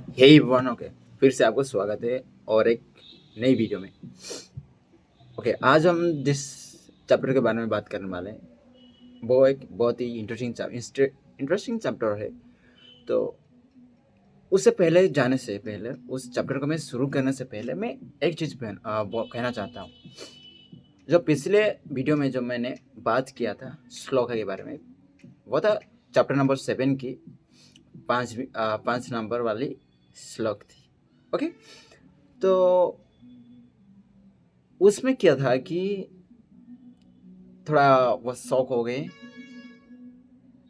हे one okay, फिर से आपको स्वागत है और एक नई वीडियो में। आज हम जिस चैप्टर के बारे में बात करने वाले हैं वो एक बहुत ही इंटरेस्टिंग चैप्टर है। तो उससे पहले जाने से पहले, उस चैप्टर को मैं शुरू करने से पहले मैं एक चीज़ वो कहना चाहता हूँ। जो पिछले वीडियो में जो मैंने बात किया था श्लोक के बारे में, वो था चैप्टर नंबर 7 की 5 नंबर वाली श्लोक थी। ओके, तो उसमें क्या था कि थोड़ा वो शौक हो गए।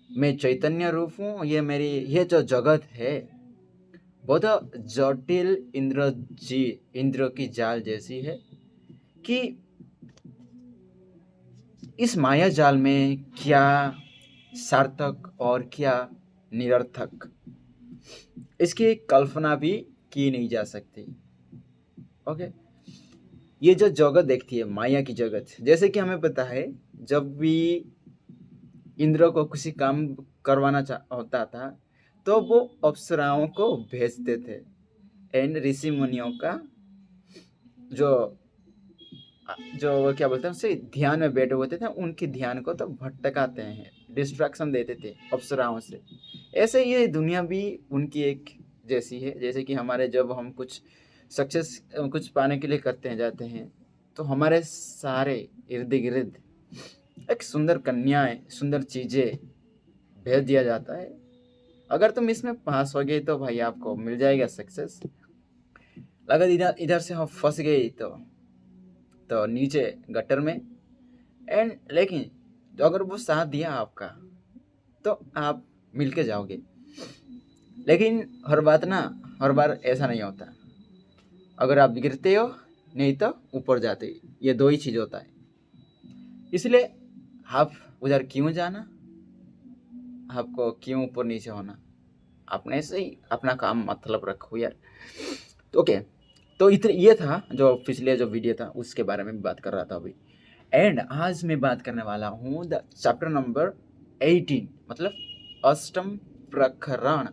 मैं चैतन्य रूप हूँ, ये जो जगत है बहुत जटिल इंद्र की जाल जैसी है कि इस माया जाल में क्या सार्थक और क्या निरर्थक, इसकी कल्पना भी की नहीं जा सकती। ओके, ये जो जगत देखती है माया की जगत, जैसे कि हमें पता है जब भी इंद्र को किसी काम करवाना होता था तो वो अप्सराओं को भेजते थे एंड ऋषि मुनियों का जो जो वो क्या बोलते हैं उसे ध्यान में बैठे होते थे, उनके ध्यान को तो भटकाते हैं, डिस्ट्रैक्शन देते थे अप्सराओं से। ऐसे ये दुनिया भी उनकी एक जैसी है। जैसे कि हमारे जब हम कुछ सक्सेस कुछ पाने के लिए करते हैं जाते हैं तो हमारे सारे इर्द गिर्द एक सुंदर कन्याएं, सुंदर चीजें भेज दिया जाता है। अगर तुम इसमें पास हो गए तो भाई आपको मिल जाएगा सक्सेस। अगर इधर इधर से हम फंस गए तो नीचे गटर में। एंड लेकिन तो अगर वो साथ दिया आपका तो आप मिल के जाओगे। लेकिन हर बार ऐसा नहीं होता। अगर आप गिरते हो नहीं तो ऊपर जाते हो, ये दो ही चीज होता है। इसलिए आप उधर क्यों जाना, आपको क्यों ऊपर नीचे होना, अपने से ही अपना काम मतलब रखो यार। तो ओके, तो इतने ये था जो पिछले जो वीडियो था उसके बारे में बात कर रहा था अभी। एंड आज मैं बात करने वाला हूँ द चैप्टर नंबर 18, मतलब अष्टम प्रकरण।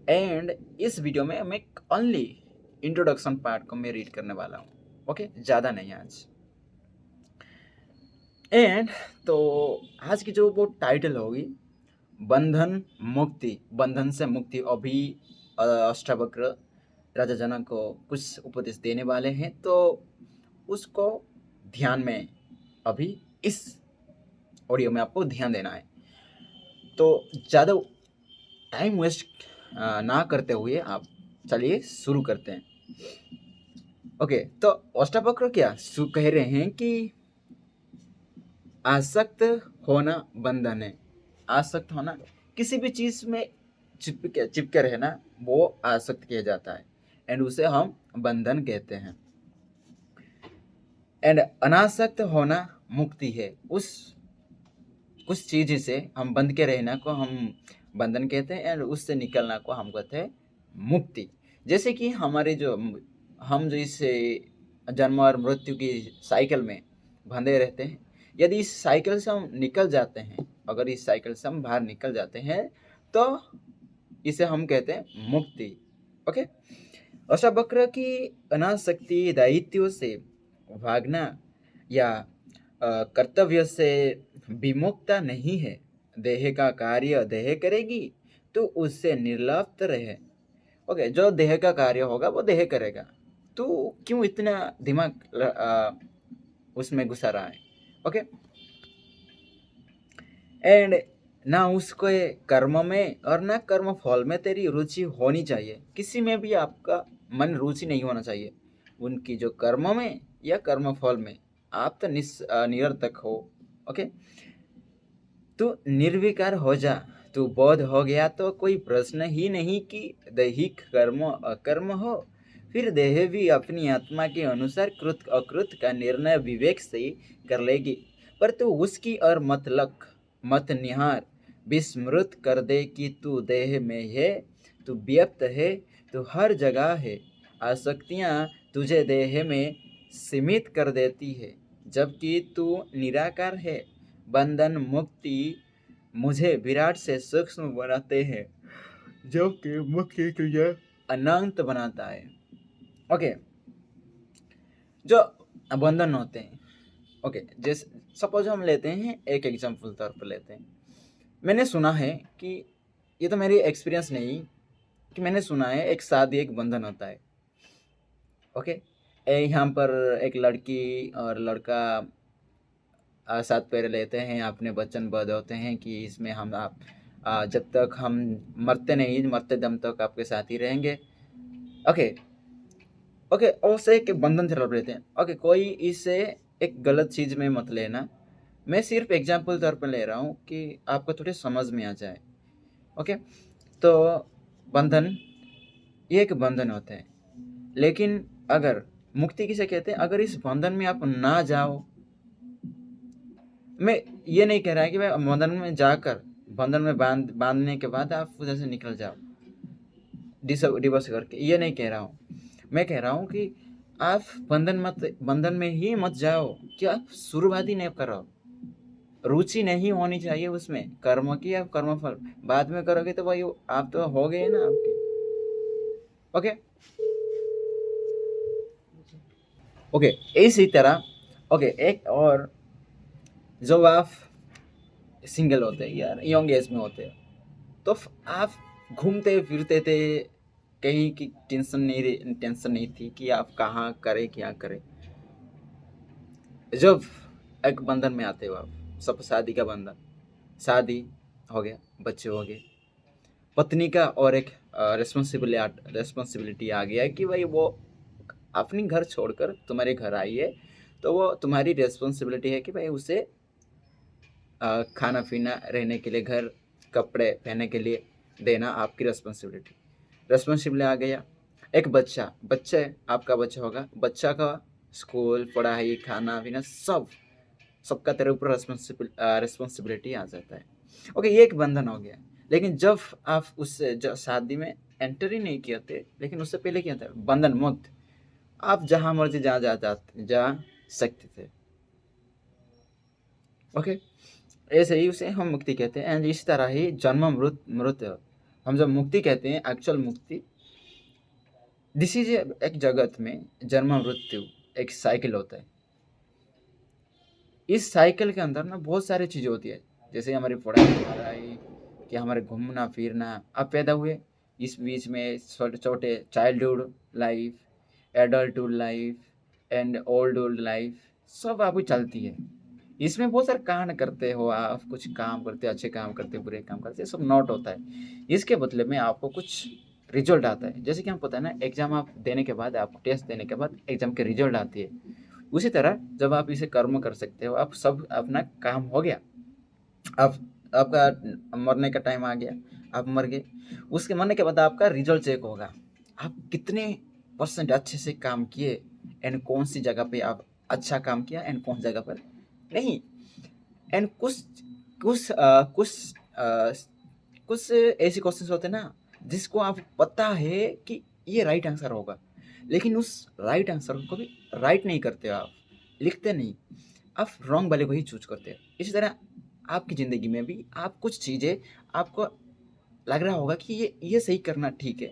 एंड इस वीडियो में मैं ओनली इंट्रोडक्शन पार्ट को मैं रीड करने वाला हूँ। ओके, ज़्यादा नहीं आज। एंड तो आज की जो वो टाइटल होगी बंधन मुक्ति, बंधन से मुक्ति। अभी अष्टावक्र राजा जनक को कुछ उपदेश देने वाले हैं, तो उसको ध्यान में अभी इस ऑडियो में आपको ध्यान देना है। तो ज़्यादा टाइम वेस्ट ना करते हुए आप चलिए शुरू करते हैं। ओके, तो अष्टावक्र क्या कह रहे हैं कि आसक्त होना बंधन है। आसक्त होना, किसी भी चीज में चिपके रहना, वो आसक्त किया जाता है एंड उसे हम बंधन कहते हैं। एंड अनासक्त होना मुक्ति है। उस चीज से हम बंध के रहना को हम बंधन कहते हैं एंड उससे निकलना को हम कहते हैं मुक्ति। जैसे कि हमारे जो हम जो इस जन्म और मृत्यु की साइकिल में बंधे रहते हैं, यदि इस साइकिल से हम निकल जाते हैं, अगर इस साइकिल से हम बाहर निकल जाते हैं तो इसे हम कहते हैं मुक्ति। ओके, अष्टावक्र की अनासक्ति दायित्व से भागना या कर्तव्य से विमुक्ता नहीं है। देह का कार्य देह करेगी तो उससे निर्लिप्त रहे। ओके, जो देह का कार्य होगा वो देह करेगा, तो क्यों इतना दिमाग उसमें घुसा रहा है। ओके, एंड ना उसको कर्म में और ना कर्म फल में तेरी रुचि होनी चाहिए। किसी में भी आपका मन रुचि नहीं होना चाहिए, उनकी जो कर्म में या कर्म फल में। आप तो निरर्थक हो। ओके, तू निर्विकार हो जा। तू बोध हो गया तो कोई प्रश्न ही नहीं कि दैहिक कर्म अकर्म हो। फिर देह भी अपनी आत्मा के अनुसार कृत अकृत का निर्णय विवेक से कर लेगी। पर तू उसकी और मत निहार, विस्मृत कर दे कि तू देह में है, तू व्यक्त है, तू हर जगह है। आसक्तियाँ तुझे देह में सीमित कर देती है, जबकि तू निराकार है। बंधन मुक्ति मुझे विराट से सूक्ष्म बनाते हैं, जबकि मुक्ति तुझे अनंत बनाता है। ओके, जो बंधन होते हैं, ओके, जैसे सपोज हम लेते हैं, एक एग्जाम्पल तौर पर लेते हैं। मैंने सुना है कि, ये तो मेरी एक्सपीरियंस नहीं, कि मैंने सुना है एक शादी एक बंधन होता है। ओके, यहाँ पर एक लड़की और लड़का साथ पैर लेते हैं, अपने वचनबद्ध होते हैं कि इसमें हम आप जब तक हम मरते नहीं, मरते दम तक आपके साथ ही रहेंगे। ओके ओके, और से एक बंधन से रख लेते हैं। ओके, कोई इसे एक गलत चीज़ में मत लेना, मैं सिर्फ एग्जाम्पल तौर पर ले रहा हूँ कि आपको थोड़ी समझ में आ जाए। ओके, तो बंधन, ये एक बंधन होता है, लेकिन अगर मुक्ति किसे कहते हैं, अगर इस बंधन में आप ना जाओ, मैं ये नहीं कह रहा है कि भाई बंधन में जाकर, बंधन में बांधने के बाद आप उधर से निकल जाओ डिवोर्स करके, ये नहीं कह रहा हूँ। मैं कह रहा हूँ कि आप बंधन में ही मत जाओ, कि आप शुरुआत ही नहीं करो, रुचि नहीं होनी चाहिए उसमें कर्म की। आप कर्मफल बाद में करोगे तो भाई आप तो हो गए ना आपके। ओके ओके, इसी तरह ओके, एक और, जब आप सिंगल होते हैं यार, यंग एज में होते हैं, तो आप घूमते फिरते थे, कहीं की टेंशन नहीं थी कि आप कहाँ करें क्या करें। जब एक बंधन में आते हो आप, सब शादी का बंधन, शादी हो गया, बच्चे हो गए, पत्नी का और एक रेस्पॉन्सिबिलिटी आ गया है कि भाई वो अपनी घर छोड़कर तुम्हारे घर आई है, तो वो तुम्हारी रेस्पॉन्सिबिलिटी है कि भाई उसे खाना पीना, रहने के लिए घर, कपड़े पहनने के लिए देना आपकी रेस्पॉन्सिबिलिटी आ गया। एक बच्चे, आपका बच्चा होगा, बच्चा का स्कूल, पढ़ाई, खाना पीना, सबका तेरे ऊपर रेस्पॉन्सिबिलिटी आ जाता है। ओके, ये एक बंधन हो गया। लेकिन जब आप उससे जो शादी में एंटर ही नहीं किए थे, लेकिन उससे पहले क्या था, बंधन मुक्त, आप जहाँ मर्जी जा सकते थे। ओके, ऐसे ही उसे हम मुक्ति कहते हैं। एंड इस तरह ही जन्म मृत्यु, हम जब मुक्ति कहते हैं, एक्चुअल मुक्ति, दिस इज एक जगत में जन्म मृत्यु एक साइकिल होता है। इस साइकिल के अंदर ना बहुत सारी चीज़ें होती है, जैसे हमारी पढ़ाई कि हमारे घूमना फिरना। आप पैदा हुए, इस बीच में छोटे छोटे childhood life, adulthood life and oldhood life, सब आपकी चलती है। इसमें बहुत सारे कांड करते हो आप, कुछ काम करते, अच्छे काम करते, बुरे काम करते, सब नोट होता है। इसके बदले में आपको कुछ रिजल्ट आता है। जैसे कि हम पता है ना, एग्जाम आप देने के बाद, आपको टेस्ट देने के बाद एग्जाम के रिजल्ट आती है। उसी तरह जब आप इसे कर्म कर सकते हो, आप सब अपना काम हो गया, आप आपका मरने का टाइम आ गया, आप मर गए, उसके मरने के बाद आपका रिजल्ट चेक होगा, आप कितने % अच्छे से काम किए, एंड कौन सी जगह पे आप अच्छा काम किया एंड कौन सी जगह पर नहीं। एंड कुछ ऐसे क्वेश्चंस होते हैं ना, जिसको आप पता है कि ये राइट आंसर होगा, लेकिन उस राइट आंसर को भी राइट नहीं करते हो, आप लिखते नहीं, आप रॉन्ग वाले को ही चूज करते हो। इसी तरह आपकी ज़िंदगी में भी आप कुछ चीज़ें, आपको लग रहा होगा कि ये सही करना ठीक है,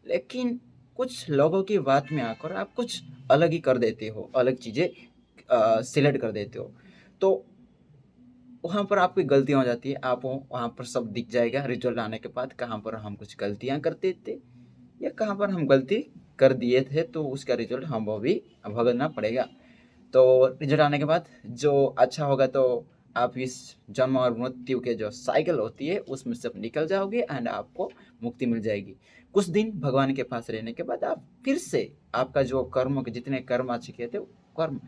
लेकिन कुछ लोगों की बात में आकर आप कुछ अलग ही कर देते हो, अलग चीज़ें सिलेक्ट कर देते हो, तो वहाँ पर आपकी गलतियाँ हो जाती है। आप वहाँ पर सब दिख जाएगा रिजल्ट आने के बाद, कहाँ पर हम कुछ गलतियाँ करते थे या कहाँ पर हम गलती कर दिए थे, तो उसका रिजल्ट हम वो भी भुगतना पड़ेगा। तो रिजल्ट आने के बाद जो अच्छा होगा, तो आप इस जन्म और मृत्यु के जो साइकिल होती है उसमें से निकल जाओगे एंड आपको मुक्ति मिल जाएगी। कुछ दिन भगवान के पास रहने के बाद आप फिर से, आपका जो कर्म के जितने कर्म अच्छे किए थे, कर्म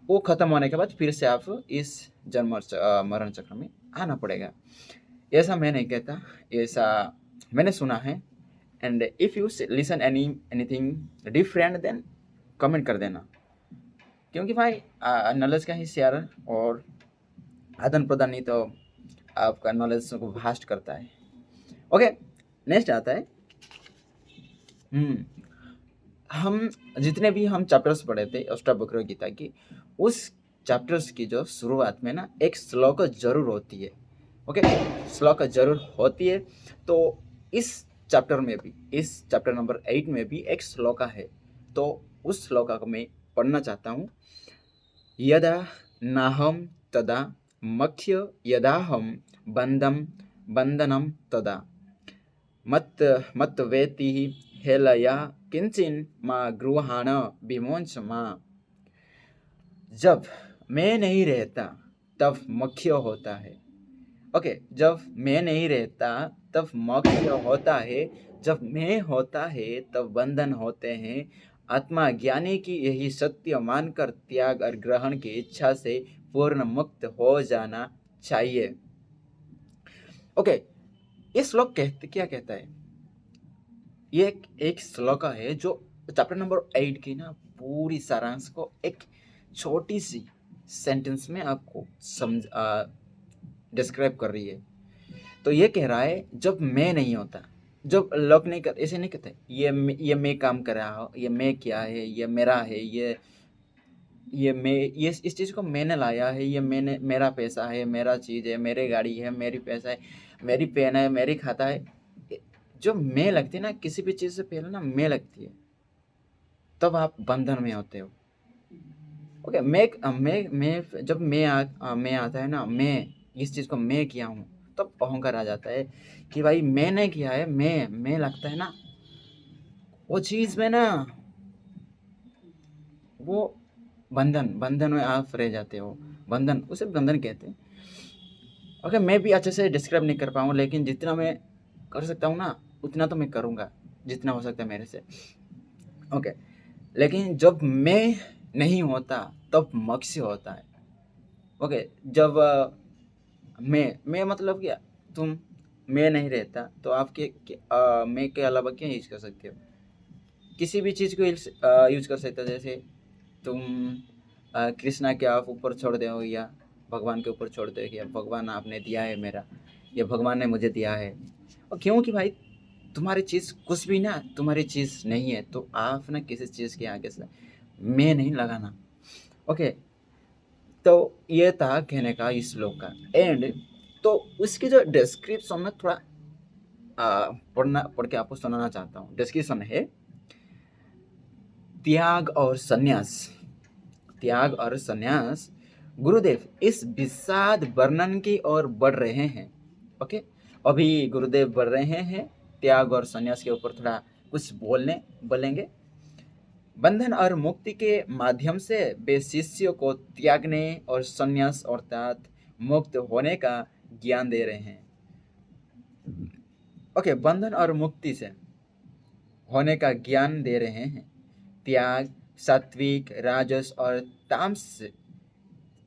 वो खत्म होने के बाद फिर से आप इस जन्म और मरण चक्र में आना पड़ेगा। ऐसा मैं नहीं कहता, ऐसा मैंने सुना है। And if you listen anything different, then comment कर देना, क्योंकि भाई नॉलेज का ही शेयर और आदान प्रदान ही तो आपका नॉलेज को वास्ट करता है। ओके, नेक्स्ट आता है, हम जितने भी हम चैप्टर्स पढ़े थे अष्टावक्र गीता की, उस चैप्टर्स की जो शुरुआत में ना एक श्लोक जरूर होती है। ओके, श्लोक जरूर होती है। तो इस चैप्टर में भी, इस चैप्टर नंबर 8 में भी एक श्लोका है, तो उस श्लोका को मैं पढ़ना चाहता हूँ। यदा नाहम तदा मख्य यदाहम बंधनम तदा मत वेति हेलया किंचिन मा गृहाण विमोच मा। जब मैं नहीं रहता तब मख्य होता है। ओके, जब मैं नहीं रहता तब मख्य होता है, जब मैं होता है तब बंधन होते हैं। आत्मा ज्ञानी की यही सत्य मानकर त्याग और ग्रहण की इच्छा से पूर्ण मुक्त हो जाना चाहिए। ओके, ये श्लोक क्या कहता है? ये एक श्लोक है जो चैप्टर नंबर 8 की ना पूरी सारांश को एक छोटी सी सेंटेंस में आपको डिस्क्राइब कर रही है। तो ये कह रहा है, जब मैं नहीं होता, जब लोग नहीं कर, ऐसे नहीं कहते ये मैं काम कर रहा हूँ, ये मैं क्या है, ये मेरा है, ये मैं, ये इस चीज़ को मैंने लाया है, ये मैंने, मेरा पैसा है, मेरा चीज़ है, मेरी गाड़ी है, मेरी पैसा है, मेरी पेन है, मेरी खाता है। जो मैं लगती है ना, किसी भी चीज़ से पहले ना मैं लगती है, तब आप बंधन में होते हो। ओके, मैं जब मैं आता है ना, मैं इस चीज़ को मैं किया हूँ, तब अहंकार आ जाता है कि भाई मैंने किया है, मैं लगता है ना, वो चीज़ में ना, वो बंधन में आप रह जाते हो। बंधन, उसे बंधन कहते हैं। ओके, मैं भी अच्छे से डिस्क्राइब नहीं कर पाऊँ, लेकिन जितना मैं कर सकता हूँ ना, उतना तो मैं करूँगा, जितना हो सकता है मेरे से। ओके, लेकिन जब मैं नहीं होता तब मत्स्य होता है। ओके, जब मैं मतलब क्या, तुम, मैं नहीं रहता तो आपके मैं के अलावा क्या यूज कर सकते हो? किसी भी चीज़ को यूज कर सकते हो। जैसे तुम कृष्णा के आप ऊपर छोड़ दो, या भगवान के ऊपर छोड़ दो, या भगवान आपने दिया है मेरा, या भगवान ने मुझे दिया है। और क्योंकि भाई तुम्हारी चीज़ कुछ भी ना, तुम्हारी चीज़ नहीं है, तो आप ना किसी चीज़ के आगे से मैं नहीं लगाना। ओके, तो ये था कहने का इस श्लोक का एंड। तो उसकी जो डिस्क्रिप्शन में थोड़ा पढ़ के आपको सुनाना चाहता हूँ। डिस्क्रिप्शन है, त्याग और संन्यास। त्याग और संन्यास। गुरुदेव इस विषाद वर्णन की ओर बढ़ रहे हैं। ओके, अभी गुरुदेव बढ़ रहे हैं त्याग और संन्यास के ऊपर थोड़ा कुछ बोलेंगे। बंधन और मुक्ति के माध्यम से वे शिष्यों को त्यागने और संन्यास अर्थात मुक्त होने का ज्ञान दे रहे हैं। ओके, बंधन और मुक्ति से होने का ज्ञान दे रहे हैं। त्याग सात्विक, राजस और तामस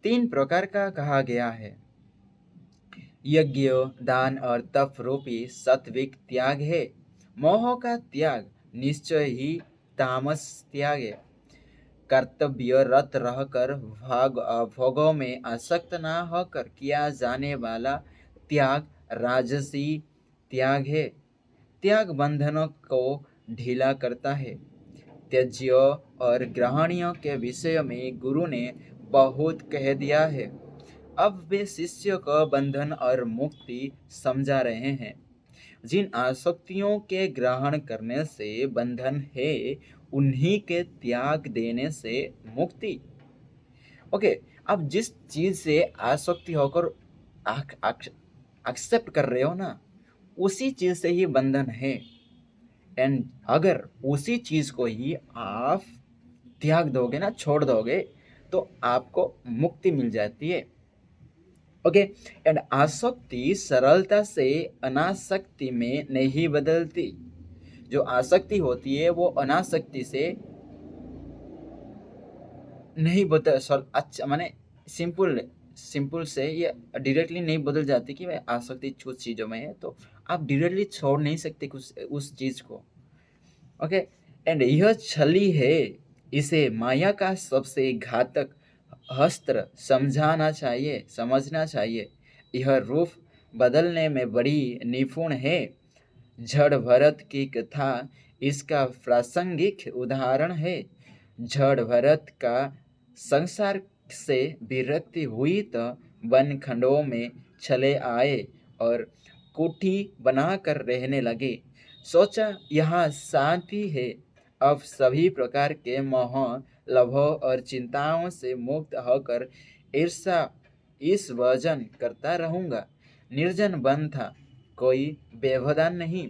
3 प्रकार का कहा गया है। यज्ञ, दान और तप रूपी सात्विक त्याग है। मोह का त्याग निश्चय ही तामस त्याग है। कर्तव्यरत रहकर भोगों में आसक्त न होकर किया जाने वाला त्याग राजसी त्याग है। त्याग बंधनों को ढीला करता है। त्याज्य और ग्रहणियों के विषय में गुरु ने बहुत कह दिया है। अब वे शिष्य को बंधन और मुक्ति समझा रहे हैं। जिन आसक्तियों के ग्रहण करने से बंधन है, उन्हीं के त्याग देने से मुक्ति। ओके, आप जिस चीज से आसक्ति होकर एक्सेप्ट कर रहे हो ना, उसी चीज से ही बंधन है। एंड अगर उसी चीज को ही आप त्याग दोगे ना, छोड़ दोगे, तो आपको मुक्ति मिल जाती है। ओके, एंड आसक्ति सरलता से अनासक्ति में नहीं बदलती। जो आसक्ति होती है वो अनासक्ति से नहीं बदल, अच्छा माने सिंपल से ये डायरेक्टली नहीं बदल जाती कि भाई आसक्ति कुछ चीज़ों में है तो आप डायरेक्टली छोड़ नहीं सकते कुछ उस चीज़ को। ओके, एंड यह छली है, इसे माया का सबसे घातक अस्त्र समझना चाहिए। यह रूप बदलने में बड़ी निपुण है। जड़ भरत की कथा इसका प्रासंगिक उदाहरण है। जड़ भरत का संसार से विरक्ति हुई तो वन खंडों में चले आए और कुटी बनाकर रहने लगे। सोचा यहाँ शांति है, अब सभी प्रकार के मोह, लभों और चिंताओं से मुक्त होकर ईर्षा इस वजन करता रहूंगा। निर्जन वन था, कोई व्यवधान नहीं।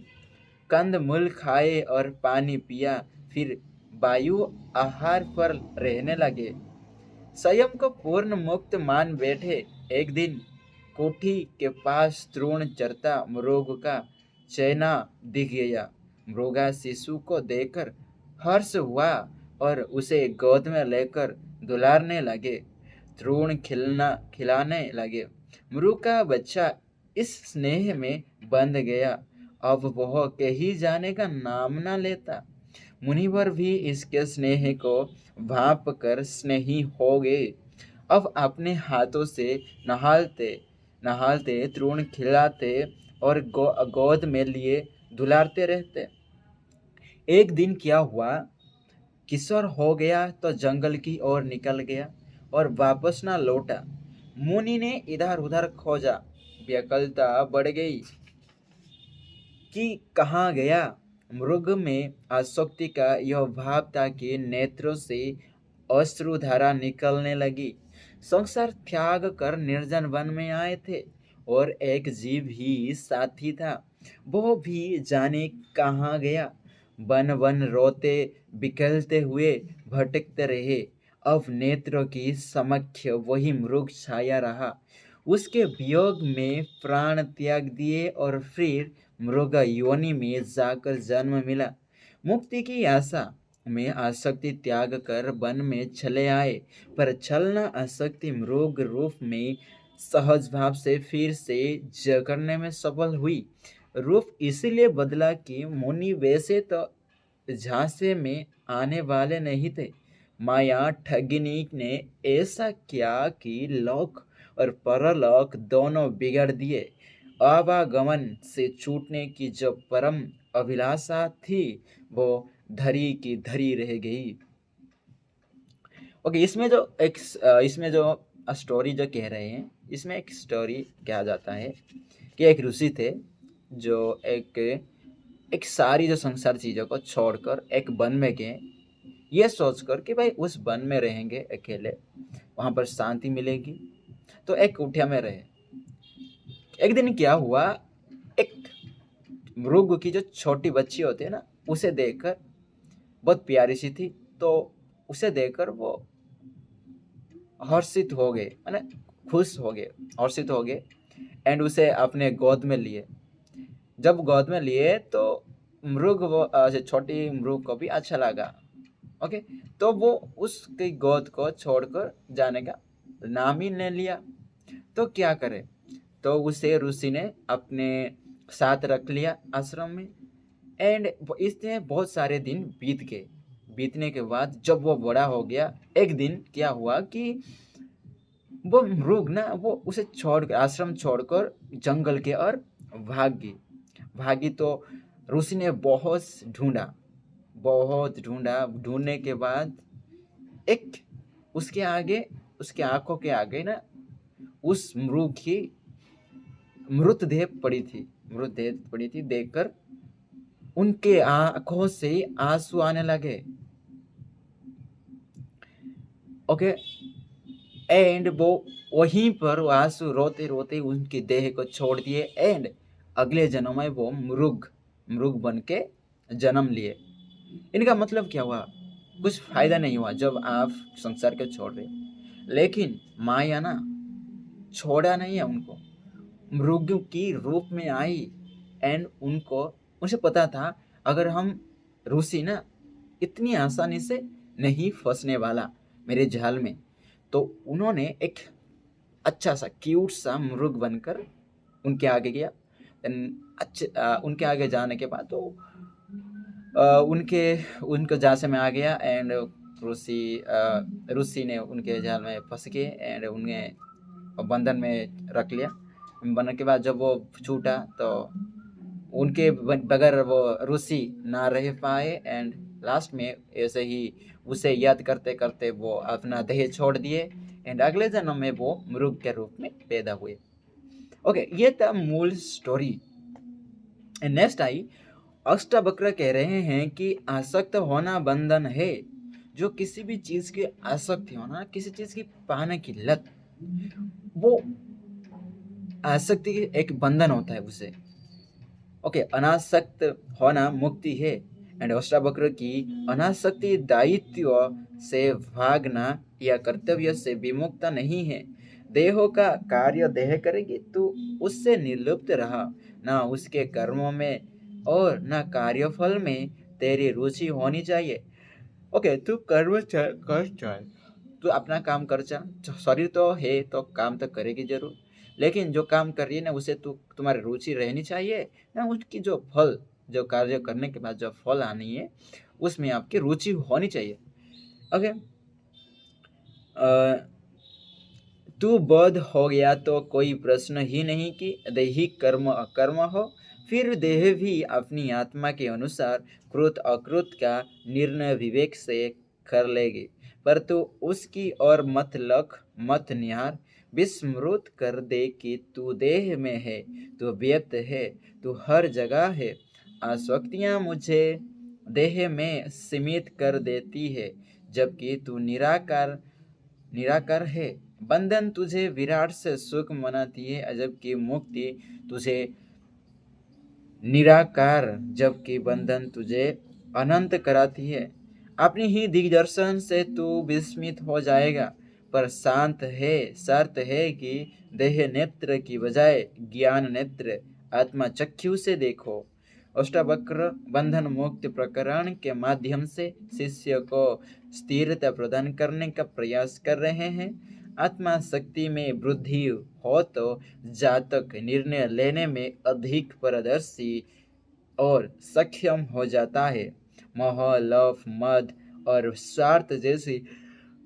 कंद मूल खाए और पानी पिया, फिर वायु आहार पर रहने लगे। स्वयं को पूर्ण मुक्त मान बैठे। एक दिन कोठी के पास तृण चरता मृग का चैना दिख गया। मृगा शिशु को देखकर हर्ष हुआ और उसे गोद में लेकर दुलारने लगे। तृण खिलाने लगे। मृग का बच्चा इस स्नेह में बंध गया। अब वह कहीं जाने का नाम न लेता। मुनिवर भी इसके स्नेह को भाप कर स्नेही हो गए। अब अपने हाथों से नहालते नहालते तृण खिलाते और गोद में लिए दुलारते रहते। एक दिन क्या हुआ, किशोर हो गया तो जंगल की ओर निकल गया और वापस ना लौटा। मुनि ने इधर उधर खोजा, व्याकुलता बढ़ गई कि कहाँ गया। मृग में आसक्ति का यह भाव था कि नेत्रों से अश्रुधारा निकलने लगी। संसार त्याग कर निर्जन वन में आए थे और एक जीव ही साथी था, वो भी जाने कहाँ गया। वन वन रोते बिखरते हुए भटकते रहे। अब नेत्रों की समक्ष वही मृग छाया रहा। उसके वियोग में प्राण त्याग दिए और फिर मृग योनि में जाकर जन्म मिला। मुक्ति की आशा में आसक्ति त्याग कर वन में चले आए, पर छलना आसक्ति मृग रूप में सहज भाव से फिर से जकड़ने में सफल हुई। रूप इसीलिए बदला कि मुनि वैसे तो झांसे में आने वाले नहीं थे। माया ठगिनी ने ऐसा किया कि लोक और परलोक दोनों बिगड़ दिए। आवागमन से छूटने की जो परम अभिलाषा थी, वो धरी की धरी रह गई। ओके, इसमें जो स्टोरी जो कह रहे हैं, इसमें एक स्टोरी कहा जाता है कि एक ऋषि थे जो एक सारी जो संसार चीज़ों को छोड़कर एक वन में गए, ये सोचकर कि भाई उस वन में रहेंगे अकेले, वहाँ पर शांति मिलेगी, तो एक कुटिया में रहे। एक दिन क्या हुआ, एक मृग की जो छोटी बच्ची होती है ना, उसे देखकर, बहुत प्यारी सी थी, तो उसे देखकर वो हर्षित हो गए, माने खुश हो गए, हर्षित हो गए एंड उसे अपने गोद में लिए। जब गोद में लिए तो मृग वो छोटी मृग को भी अच्छा लगा। ओके, तो वो उसकी गोद को छोड़कर जाने का नाम ही ले लिया। तो क्या करे, तो उसे ऋषि ने अपने साथ रख लिया आश्रम में। एंड इसने बहुत सारे दिन बीत गए। बीतने के बाद जब वो बड़ा हो गया, एक दिन क्या हुआ कि वो मृग ना, वो उसे छोड़ आश्रम छोड़कर जंगल के और भागी तो ऋषि ने बहुत ढूंढा। ढूंढने के बाद एक उसके आंखों के आगे ना उस मृग की मृतदेह पड़ी थी। देखकर उनके आंखों से आंसू आने लगे। ओके, एंड वो वहीं पर आंसू रोते रोते उनके देह को छोड़ दिए एंड अगले जन्म में वो मृग बन के जन्म लिए। इनका मतलब क्या हुआ, कुछ फायदा नहीं हुआ जब आप संसार को छोड़ रहे, लेकिन माया ना छोड़ा नहीं है उनको, मृग की रूप में आई एंड उनसे पता था अगर हम ऋषि ना इतनी आसानी से नहीं फंसने वाला मेरे जाल में, तो उन्होंने एक अच्छा सा क्यूट सा मृग बनकर उनके आगे गया। उनके आगे जाने के बाद तो उनको जाल में आ गया एंड ऋषि ने उनके जाल में फंस के एंड उन्हें बंधन में रख लिया। बनने के बाद जब वो छूटा तो उनके बगैर वो ऋषि ना रह पाए एंड लास्ट में ऐसे ही उसे याद करते करते वो अपना देह छोड़ दिए एंड अगले जन्म में वो मृग के रूप में पैदा हुए। ओके, ये था मूल story. And next I Ashtavakra कह रहे हैं कि आसक्त होना बंधन है। जो किसी भी चीज की आसक्ति होना, किसी चीज की पाने की लत, वो आसक्ति एक बंधन होता है उसे। ओके, अनासक्त होना मुक्ति है। एंड अष्टावक्र की अनासक्ति दायित्व से भागना या कर्तव्य से विमुक्ता नहीं है। देहों का कार्य देह करेगी, तू उससे निर्लिप्त रहा, ना उसके कर्मों में और ना कार्यफल में तेरी रुचि होनी चाहिए। ओके, तू कर्म कर चल, तू अपना काम कर चल। शरीर तो है तो काम तो करेगी जरूर, लेकिन जो काम कर रही है ना उसे तुम्हारी रुचि रहनी चाहिए ना। उसकी जो फल, जो कार्य करने के बाद जो फल आनी है उसमें आपकी रुचि होनी चाहिए। ओके, तू बद्ध हो गया तो कोई प्रश्न ही नहीं कि दैहिक कर्म अकर्म हो। फिर देह भी अपनी आत्मा के अनुसार कृत अकृत का निर्णय विवेक से कर लेगी। पर तू उसकी और मत लख, मत निहार, विस्मृत कर दे कि तू देह में है, तू व्यक्त है, तू हर जगह है। आसक्तियाँ मुझे देह में सीमित कर देती है, जबकि तू निराकार है। बंधन तुझे विराट से सुख मनाती है, जबकि मुक्ति तुझे निराकार, जबकि बंधन तुझे अनंत कराती है। अपनी ही दिग्दर्शन से तू विस्मित हो जाएगा, पर शर्त है कि देह नेत्र की बजाय ज्ञान नेत्र, आत्मा चक्षु से देखो। अष्टावक्र बंधन मुक्त प्रकरण के माध्यम से शिष्य को स्थिरता प्रदान करने का प्रयास कर रहे हैं। आत्मा शक्ति में वृद्धि हो तो जातक निर्णय लेने में अधिक पारदर्शी और सक्षम हो जाता है। मोह, लोभ, मद और स्वार्थ जैसी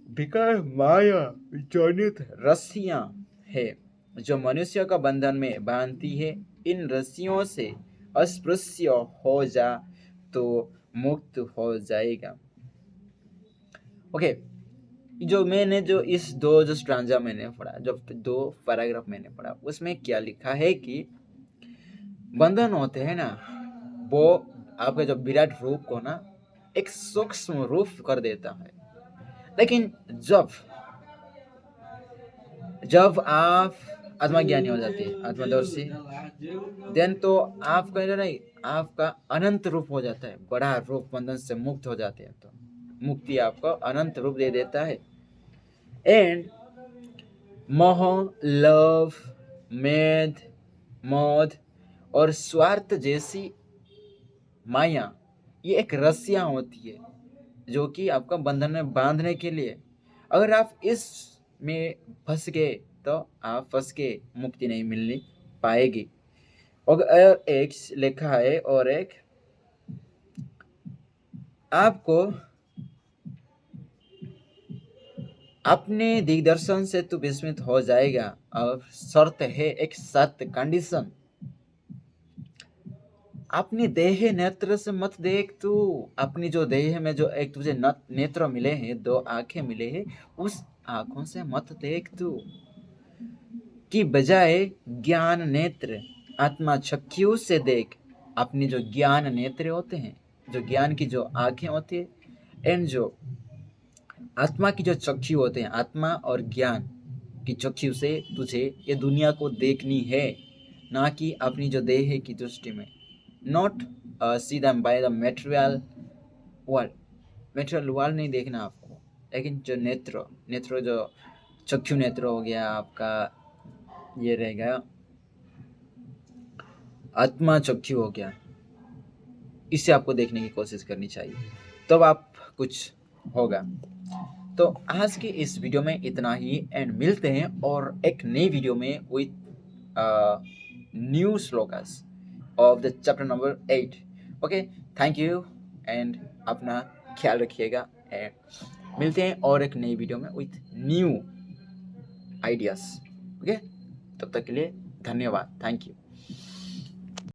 विकार माया जनित रस्सियां है जो मनुष्य को बंधन में बांधती है। इन रस्सियों से अस्पृश्य हो जा तो मुक्त हो जाएगा। ओके, जो इस दो जो स्ट्रांजा मैंने पढ़ा, जो दो पैराग्राफ मैंने पढ़ा, उसमें क्या लिखा है कि बंधन होते हैं ना, वो आपके जो विराट रूप को ना एक सूक्ष्म रूप कर देता है। लेकिन जब आप आत्मज्ञानी हो जाते हैं, आत्मदर्शी, देन तो आपका नहीं, आपका अनंत रूप हो जाता है, बड़ा रूप, बंधन से मुक्त हो जाते हैं। तो मुक्ति आपको अनंत रूप दे देता है। एंड मोह, लव, मेद, मौध और स्वार्थ जैसी माया, ये एक रस्सियां होती है जो कि आपका बंधन में बांधने के लिए। अगर आप इस में फंस गए तो आप फंस के मुक्ति नहीं मिलनी पाएगी। और एक लिखा है, और एक आपको अपने दिग्दर्शन से तू विस्मित हो जाएगा। और शर्त है, एक सत्य कंडीशन, अपनी देह नेत्र से मत देख तू। अपनी जो देह में जो एक तुझे नेत्र मिले हैं, दो आंखें मिले हैं, उस आंखों से मत देख तू, की बजाय ज्ञान नेत्र, आत्मा चक्षु से देख। अपनी जो ज्ञान नेत्र होते हैं, जो ज्ञान की जो आंखें होती है, एंड जो आत्मा की जो चक्षु होते हैं, आत्मा और ज्ञान की चक्षु से तुझे ये दुनिया को देखनी है, ना कि अपनी जो देह की दृष्टि में। Not see them by the material world नहीं देखना आपको, लेकिन जो नेत्र जो चक्षु नेत्र हो गया आपका, ये रहेगा आत्मा चक्षु हो गया, इससे आपको देखने की कोशिश करनी चाहिए, तब आप कुछ होगा। तो आज की इस वीडियो में इतना ही, एंड मिलते हैं और एक नई वीडियो में with new shlokas of the chapter number 8। Okay, thank you, and अपना ख्याल रखिएगा, एंड मिलते हैं और एक नई वीडियो में विथ न्यू आइडियाज। ओके, तब तक के लिए धन्यवाद, थैंक यू।